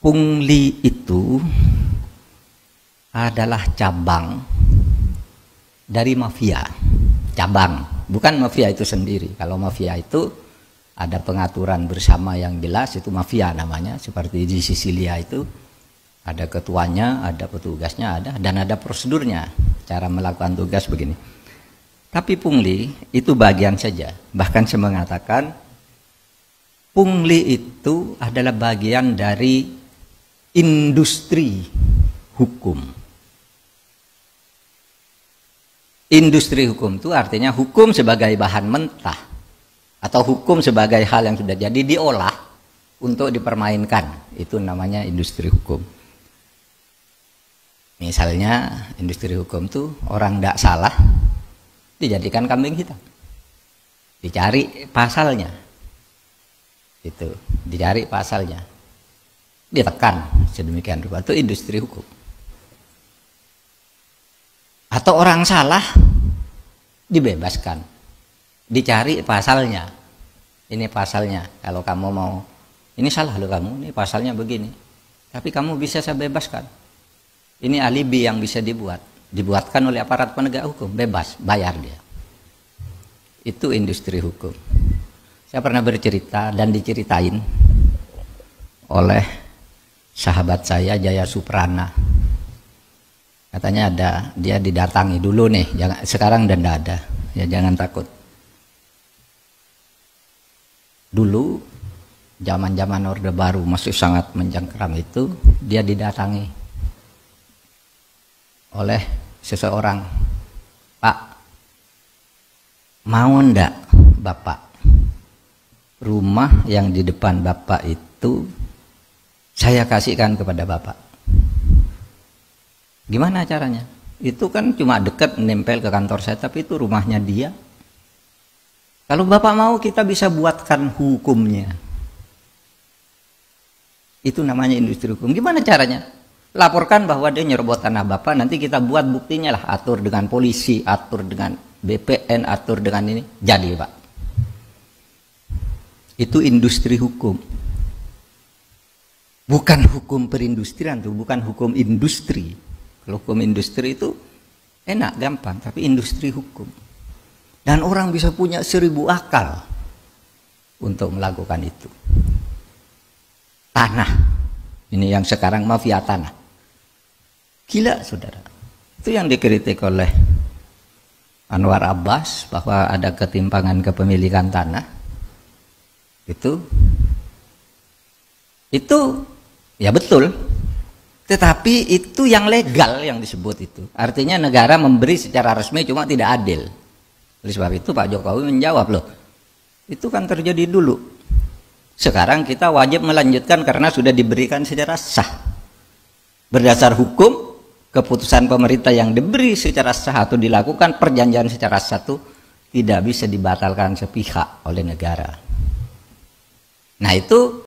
Pungli itu adalah cabang dari mafia. Cabang, bukan mafia itu sendiri. Kalau mafia itu ada pengaturan bersama yang jelas, itu mafia namanya. Seperti di Sisilia itu ada ketuanya, ada petugasnya, dan ada prosedurnya cara melakukan tugas begini. Tapi pungli itu bagian saja. Bahkan saya mengatakan pungli itu adalah bagian dari industri hukum. Industri hukum itu artinya hukum sebagai bahan mentah atau hukum sebagai hal yang sudah jadi diolah untuk dipermainkan. Itu namanya industri hukum. Misalnya industri hukum itu orang tidak salah dijadikan kambing hitam, dicari pasalnya, itu dicari pasalnya, ditekan sedemikian rupa, itu industri hukum. Atau orang salah dibebaskan, dicari pasalnya, ini pasalnya, kalau kamu mau ini salah loh kamu, ini pasalnya begini, tapi kamu bisa saya bebaskan, ini alibi yang bisa dibuatkan oleh aparat penegak hukum, bebas, bayar dia. Itu industri hukum. Saya pernah bercerita dan diceritain oleh sahabat saya Jaya Suprana. Katanya dia didatangi dulu nih, sekarang dan tidak ada, ya jangan takut. Dulu zaman-zaman Orde Baru masih sangat mencengkeram itu, dia didatangi oleh seseorang, Pak, mau ndak Bapak rumah yang di depan Bapak itu saya kasihkan kepada Bapak. Gimana caranya? Itu kan cuma dekat nempel ke kantor saya, tapi itu rumahnya dia. Kalau Bapak mau kita bisa buatkan hukumnya. Itu namanya industri hukum. Gimana caranya? Laporkan bahwa dia nyerobot tanah Bapak, nanti kita buat buktinya lah, atur dengan polisi, atur dengan BPN, atur dengan ini, jadi Pak. Itu industri hukum. Bukan hukum perindustrian tuh, bukan hukum industri. Kalau hukum industri itu enak, gampang, tapi industri hukum. Dan orang bisa punya 1000 akal untuk melakukan itu. Tanah, ini yang sekarang mafia tanah. Gila saudara. Itu yang dikritik oleh Anwar Abbas, bahwa ada ketimpangan kepemilikan tanah. Itu ya betul. Tetapi itu yang legal yang disebut itu. Artinya negara memberi secara resmi cuma tidak adil. Oleh sebab itu Pak Jokowi menjawab, loh, itu kan terjadi dulu. Sekarang kita wajib melanjutkan karena sudah diberikan secara sah. Berdasar hukum, keputusan pemerintah yang diberi secara sah atau dilakukan perjanjian secara sah itu tidak bisa dibatalkan sepihak oleh negara. Nah itu